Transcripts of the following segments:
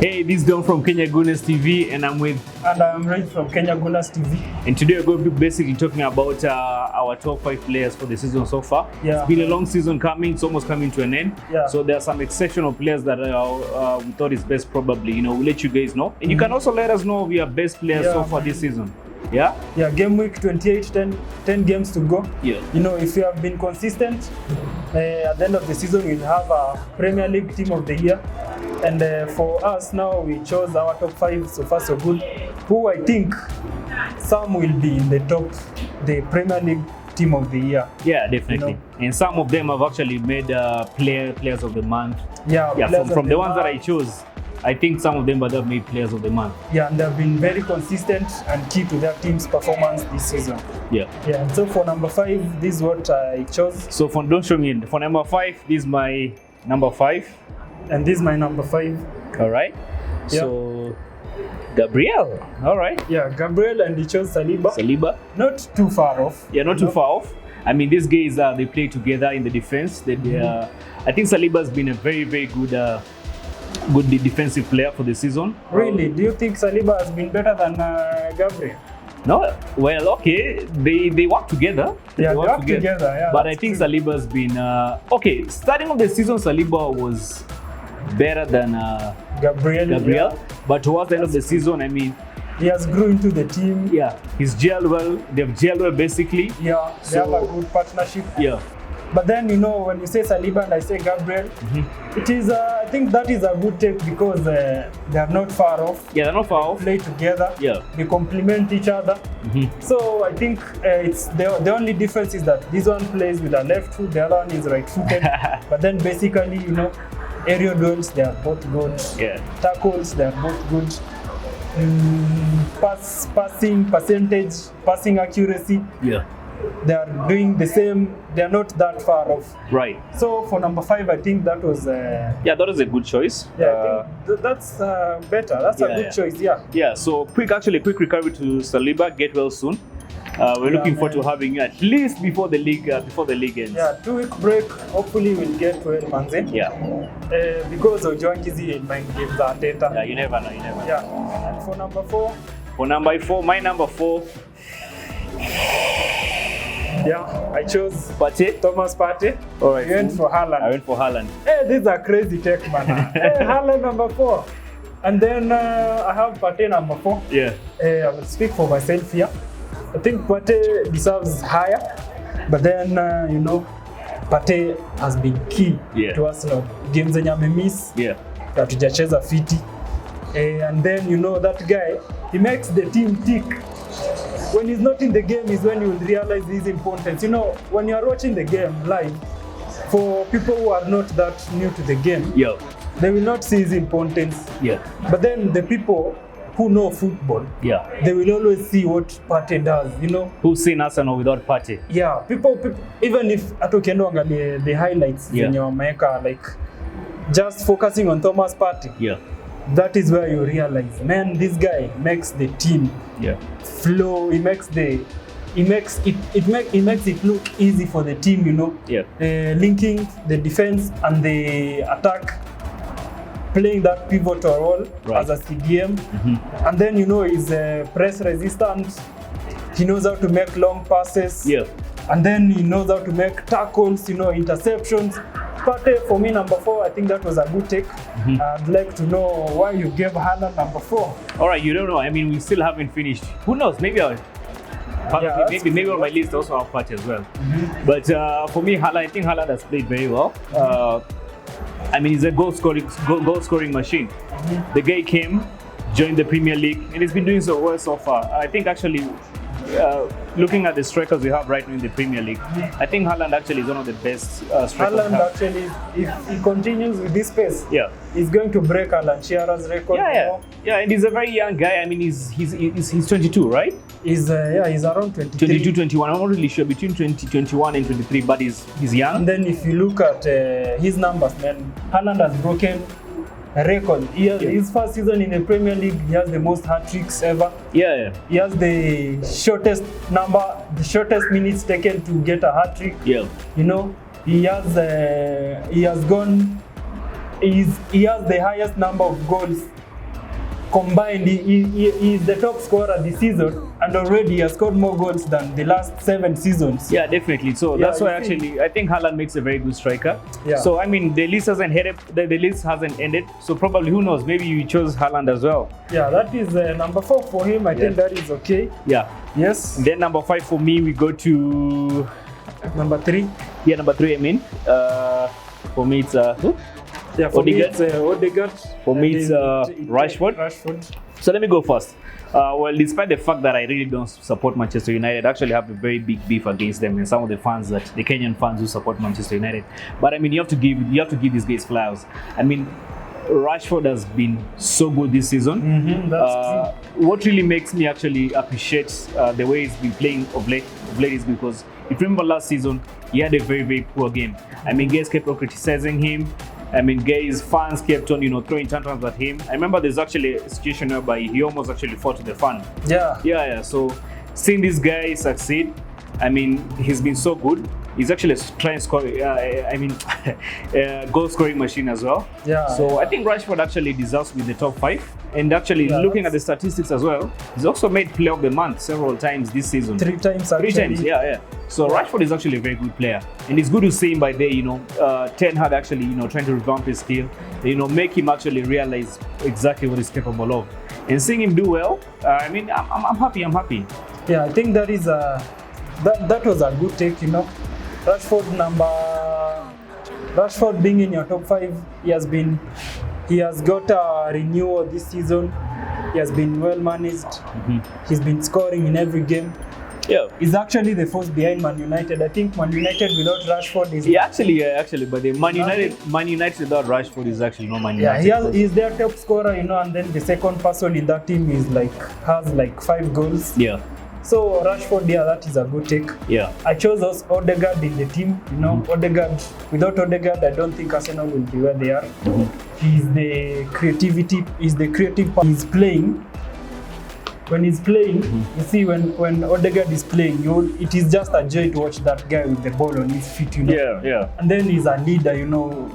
Hey, this is Don from Kenya Gunners TV, and I'm Ray from Kenya Gunners TV. And today we're going to be basically talking about our top 5 players for the season so far. Yeah. It's been a long season coming; it's almost coming to an end. Yeah. So there are some exceptional players that we thought is best. Probably, we'll let you guys know, and you can also let us know your best players so far this season. Yeah. Yeah. Game week 28, 10 games to go. Yeah. If you have been consistent, at the end of the season we'll have a Premier League Team of the Year. And for us now, we chose our top 5 so far so good, who I think some will be in the the Premier League Team of the Year. Yeah, definitely. And some of them have actually made players of the month. Yeah, from the ones that I chose, I think some of them have made players of the month. Yeah, and they've been very consistent and key to their team's performance this season. Yeah. Yeah. And so for number 5, this is what I chose. So don't show me. For number 5, this is my number 5. And this is my number 5. All right. Yeah. So Gabriel. All right. Yeah, Gabriel, and he chose Saliba. Not too far off. Yeah, not too far off. I mean, these guys they play together in the defense. I think Saliba has been a very, very good defensive player for the season. Really? Do you think Saliba has been better than Gabriel? No, well, okay, they work together. Yeah, they work together. Yeah, but I think Saliba has been okay. Starting of the season, Saliba was better than Gabriel. Yeah. But towards the end of the season, I mean, he has grew into the team. Yeah, he's gelled well. They've gelled well, basically. Yeah, they have a good partnership. Yeah. But then, when you say Saliba and I say Gabriel, it is, I think that is a good take because they are not far off. Yeah, they're not far off. Play together. Yeah. They complement each other. So I think it's the only difference is that this one plays with a left foot, the other one is right-footed. But then basically, aerial duels, they are both good. Yeah. Tackles, they are both good. Passing percentage, passing accuracy. Yeah. They are doing the same. They are not that far off. Right. So for number 5, I think that was. Yeah, that was a good choice. Yeah, I think that's better. That's a good choice. Yeah. Yeah. So quick recovery to Saliba. Get well soon. We're looking forward to having you at least before the league ends. Yeah, 2-week break. Hopefully we'll get well, Manze. Yeah. Because of Joankizi in mind games are data. Yeah, you never know. Yeah. And for number 4. My number 4. Yeah, I chose Partey. Thomas Partey. All right. You went for Haaland. I went for Haaland. Hey, this is a crazy take, man. Hey, Haaland number 4. And then I have Partey number 4. Yeah. I will speak for myself here. I think Partey deserves higher. But then, Partey has been key to Arsenal. Games zenye amemiss. Yeah. Hatujacheza fiti. And then, that guy, he makes the team tick. When he's not in the game is when you will realize his importance. When you are watching the game live, for people who are not that new to the game, they will not see his importance. Yeah. But then the people who know football, they will always see what Partey does, Who's seen Arsenal without Partey? Yeah, people even if atokiendo angalie the highlights zenye wameweka, like just focusing on Thomas Partey. Yeah. That is where you realize, man, this guy makes the team flow. He makes it look easy for the team, linking the defense and the attack, playing that pivotal role as a CDM. And then he's press resistant. He knows how to make long passes. Yeah. And then he knows how to make tackles, interceptions. Partey, for me, number 4, I think that was a good take. I'd like to know why you gave Haaland number 4. All right, you don't know. I mean, we still haven't finished. Who knows? Maybe maybe on my list also have Partey as well. But for me, Haaland, I think Haaland has played very well. I mean, he's a goal scoring machine. The guy came, joined the Premier League, and he's been doing so well so far. I think actually, looking at the strikers we have right now in the Premier League, I think Haaland actually is one of the best strikers. Haaland actually, if he continues with this pace, he's going to break Alan Shearer's record. Yeah, and he's a very young guy. I mean, he's 22, right? He's around 23. 22, 21. I'm not really sure between 21 and 23, but he's young. And then if you look at his numbers, man, Haaland has broken a record. His first season in the Premier League, he has the most hat-tricks ever. Yeah. He has the shortest minutes taken to get a hat-trick. Yeah. He has the highest number of goals combined, he is the top scorer this season, and already he has scored more goals than the last 7 seasons. Yeah, definitely. So Yeah, that's why you see. actually I think Haaland makes a very good striker. Yeah. So I mean the list hasn't headed, the list hasn't ended. So probably who knows? Maybe you chose Haaland as well. Yeah, that is number 4 for him. I think that is okay. Yeah. Yes. Then number 5 for me, we go to Number 3. yeah, number 3. I mean, for me it's who? Yeah, for me Odegaard. it's Odegaard. For me, it's Rashford. Rashford. So let me go first. Well, despite the fact that I really don't support Manchester United, I actually have a very big beef against them and some of the fans, that the Kenyan fans who support Manchester United. But I mean, you have to give these guys flowers. I mean, Rashford has been so good this season. That's true. What really makes me actually appreciate the way he's been playing of late is because if you remember last season, he had a very, very poor game. I mean, guys kept on criticizing him. I mean, guys, fans kept on, throwing tantrums at him. I remember there's actually a situation whereby he almost actually fought to the fan. Yeah. So seeing this guy succeed, I mean, he's been so good. He's actually trying to score. Goal scoring machine as well. Yeah. So I think Rashford actually deserves to be the top 5. And actually, looking at the statistics as well, he's also made Player of the Month several times this season. 3 times actually. 3 times, yeah. So Rashford is actually a very good player, and it's good to see him by there. Ten Hag actually, trying to revamp his skill. Make him actually realize exactly what he's capable of, and seeing him do well. I mean, I'm happy. I'm happy. Yeah, I think that is that was a good take. Rashford being in your top 5, he has got a renewal this season. He has been well managed. He's been scoring in every game. Yeah. He's actually the force behind Man United. I think Man United without Rashford is... Actually, but the Man United without Rashford is actually not Man United. Yeah, he's their top scorer, and then the second person in that team has 5 goals. Yeah. So Rashford, that is a good take. Yeah. I chose us Odegaard in the team. Odegaard. Without Odegaard, I don't think Arsenal will be where they are. He's the creative part. He's playing. When he's playing, you see, when Odegaard is playing, it is just a joy to watch that guy with the ball on his feet. Yeah. And then he's a leader.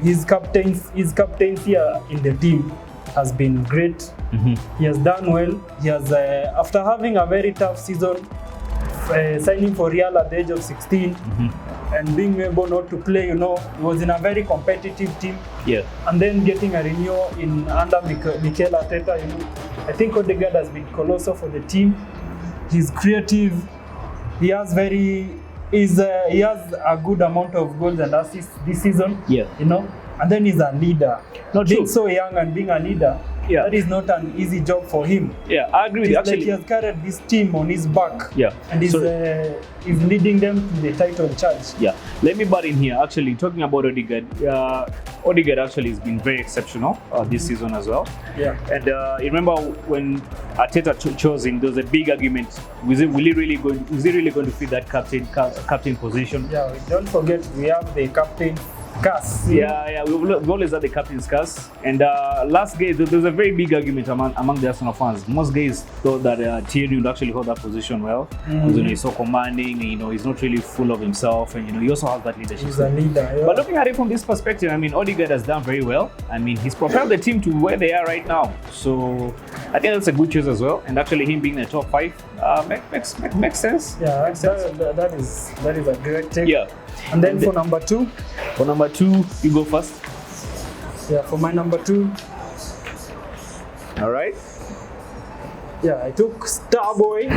His captaincy here in the team has been great. He has done well. He has, after having a very tough season, signing for Real at the age of 16 and being able not to play, he was in a very competitive team. Yeah. And then getting a renewal under Mikel Arteta, I think Odegaard has been colossal for the team. He's creative. He has a good amount of goals and assists this season. Yeah. And then he's a leader. Being so young and being a leader, that is not an easy job for him. Yeah, I agree with you. Actually, he has carried this team on his back. Yeah. And he's leading them to the title charge. Yeah. Let me butt in here. Actually, talking about Odegaard, Odegaard actually has been very exceptional this season as well. Yeah. And you remember when Arteta chose him, there was a big argument. Was he really going to fit that captain position? Yeah. Don't forget, we have the captain curse. Yeah. We've always had the captain's curse. And last game, there was a very big argument among the Arsenal fans. Most guys thought that Thierry would actually hold that position well. Because he's so commanding, he's not really full of himself, and he also has that leadership. He's a leader. Yeah. But looking at it from this perspective, I mean, Odegaard has done very well. I mean, he's propelled the team to where they are right now. So I think that's a good choice as well. And actually, him being in the top 5 makes sense. Yeah, that is a great take. Yeah. And then for number 2? For number 2, you go first. Yeah, for my number 2. All right. Yeah, I took Starboy.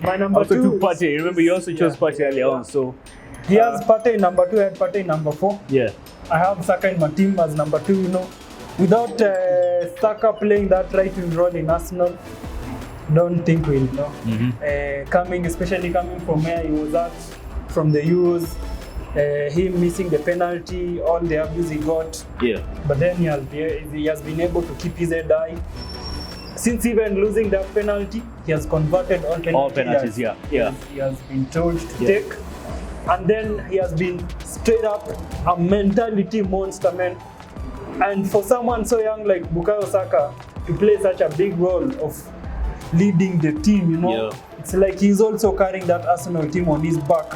My number 2. Also took Partey. Remember, you also chose Partey earlier on. So he has Partey number 2, I had Partey number 4. Yeah. I have Saka in my team as number 2. Without Saka playing that right wing role in Arsenal, don't think we'll know. Especially coming from where he was at, from the Euros, him missing the penalty, all the abuse he got. Yeah. But then he has been able to keep his head high. Since even losing that penalty, he has converted all penalties. All penalties, yeah. He has been told to take. And then he has been straight up a mentality monster, man. And for someone so young like Bukayo Saka to play such a big role of leading the team, it's like he's also carrying that Arsenal team on his back.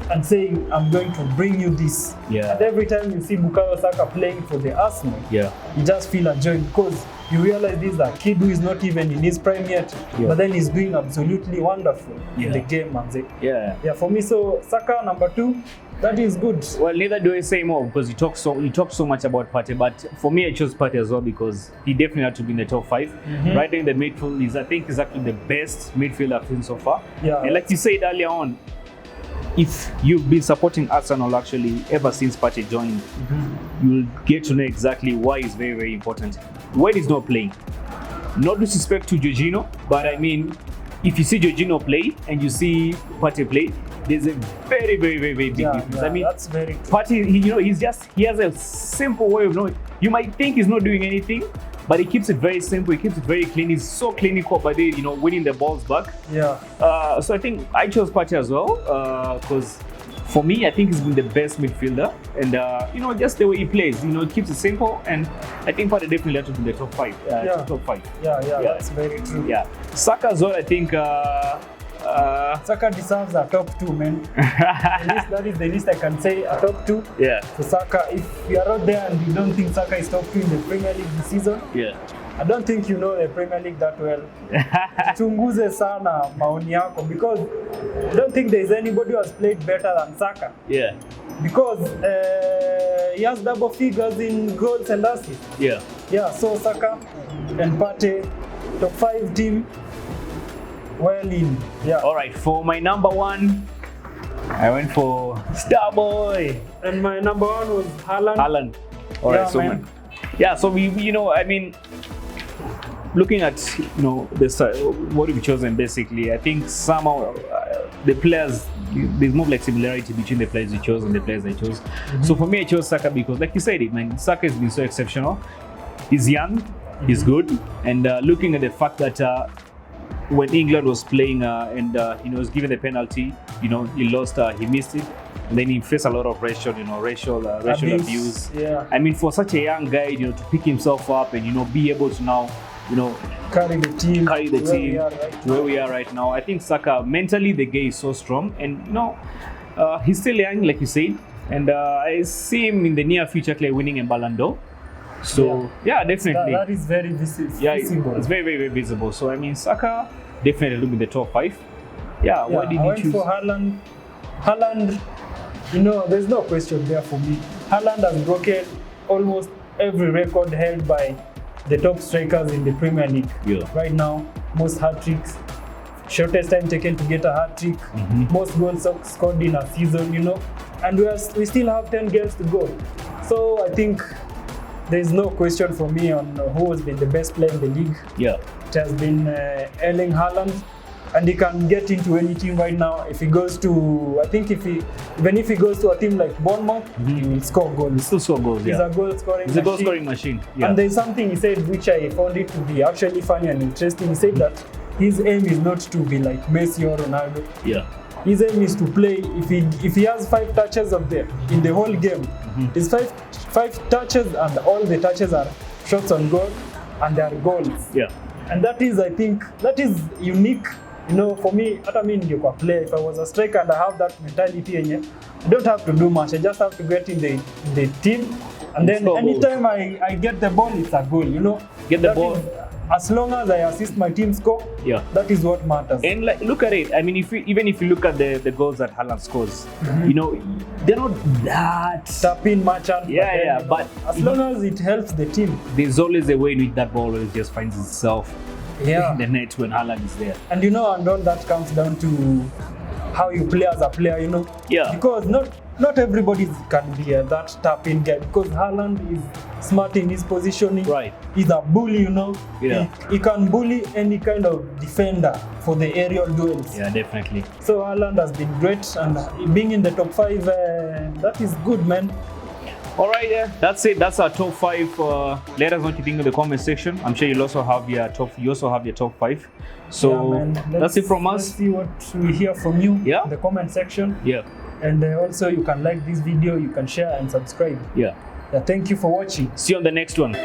and saying, I'm going to bring you this. Yeah. And every time you see Bukayo Saka playing for the Arsenal, Yeah. you just feel a joy because you realize this is a kid who is not even in his prime yet, but then he's doing absolutely wonderful in the game, man. Yeah. For me, so Saka number 2, that is good. Well, neither do I say more because you talk so much about Partey, but for me, I chose Partey as well because he definitely had to be in the top 5. Right in the midfield, I think, is actually the best midfielder I've seen so far. Yeah. And like you said earlier on, if you've been supporting Arsenal actually ever since Partey joined, you'll get to know exactly why it's very, very important when he's not playing. No disrespect to Jorginho, but I mean, if you see Jorginho play and you see Partey play, there's a very, very, very, very big difference. Yeah, I mean, that's very true. Partey, he has a simple way of knowing. You might think he's not doing anything, but he keeps it very simple. He keeps it very clean. He's so clinical by the winning the balls back. Yeah. So I think I chose Partey as well because for me, I think he's been the best midfielder, and just the way he plays, he keeps it simple, and I think Partey definitely had to be in the top 5. Top 5. Yeah, that's very true. Yeah. Saka as well, I think. Saka deserves a top 2, man. That is the least I can say, a top 2. Yeah. So Saka, if you are out there and you don't think Saka is top 2 in the Premier League this season, I don't think you know the Premier League that well. Chunguze sana maoni yako because I don't think there is anybody who has played better than Saka. Yeah. Because he has double figures in goals and assists. Yeah. Yeah, so Saka and Partey, top 5 team, well in. Yeah. All right, for my number 1, I went for Starboy. And my number 1 was Haaland. Haaland. All right, Yeah, so man. so we I mean, looking at this what we've chosen basically, I think somehow the players, there's more like similarity between the players we chose and the players I chose. So for me, I chose Saka because, like you said it, man, Saka has been so exceptional. He's young, he's good, and looking at the fact that when England was playing and he was given the penalty, he lost, he missed it, and then he faced a lot of racial abuse. Yeah. I mean, for such a young guy, to pick himself up and be able to now, carry the team to where we are right now. I think Saka, mentally the guy is so strong, and he's still young, like you said, and I see him in the near future winning a Ballon d'Or. So yeah, definitely. That is very visible. Yeah, it's very, very, very visible. So I mean, Saka definitely will be in the top 5. Yeah. Why did you choose? For Haaland. Haaland, there's no question there for me. Haaland has broken almost every record held by the top strikers in the Premier League. Yeah. Right now, most hat-tricks, shortest time taken to get a hat-trick, most goals scored in a season, and we still have 10 games to go. So I think there's no question for me on who has been the best player in the league. Yeah. It has been Erling Haaland, and he can get into any team right now. If he goes to, I think even if he goes to a team like Bournemouth, he will score goals. He still score goals, He's a goal scoring machine. Yeah. And there's something he said which I found it to be actually funny and interesting. He said that his aim is not to be like Messi or Ronaldo. Yeah. His aim is to play. If he has 5 touches in the whole game, it's five touches, and all the touches are shots on goal, and they are goals. Yeah. And I think that is unique. For me, I mean, you can play. If I was a striker and I have that mentality, I don't have to do much. I just have to get in the team, and then anytime I get the ball, it's a goal. Get the ball. As long as I assist my team score, that is what matters. And look at it. I mean, if you look at the goals that Haaland scores, they're not that tap-in merchant. But as long as it helps the team, there's always a way in which that ball just finds itself in the net when Haaland is there. And and all that comes down to how you play as a player. Yeah. Because not everybody can be that tap-in guy, because Haaland is smart in his positioning. Right. He's a bully, Yeah. He can bully any kind of defender for the aerial duels. Yeah, definitely. So Haaland has been great, and being in the top 5, that is good, man. All right, that's it. That's our top 5. Let us know what you think in the comment section. I'm sure you'll also have your top 5. So that's it from us. Let's see what we hear from you in the comment section. Yeah. And also you can like this video, you can share and subscribe. Yeah. Thank you for watching. See you on the next one.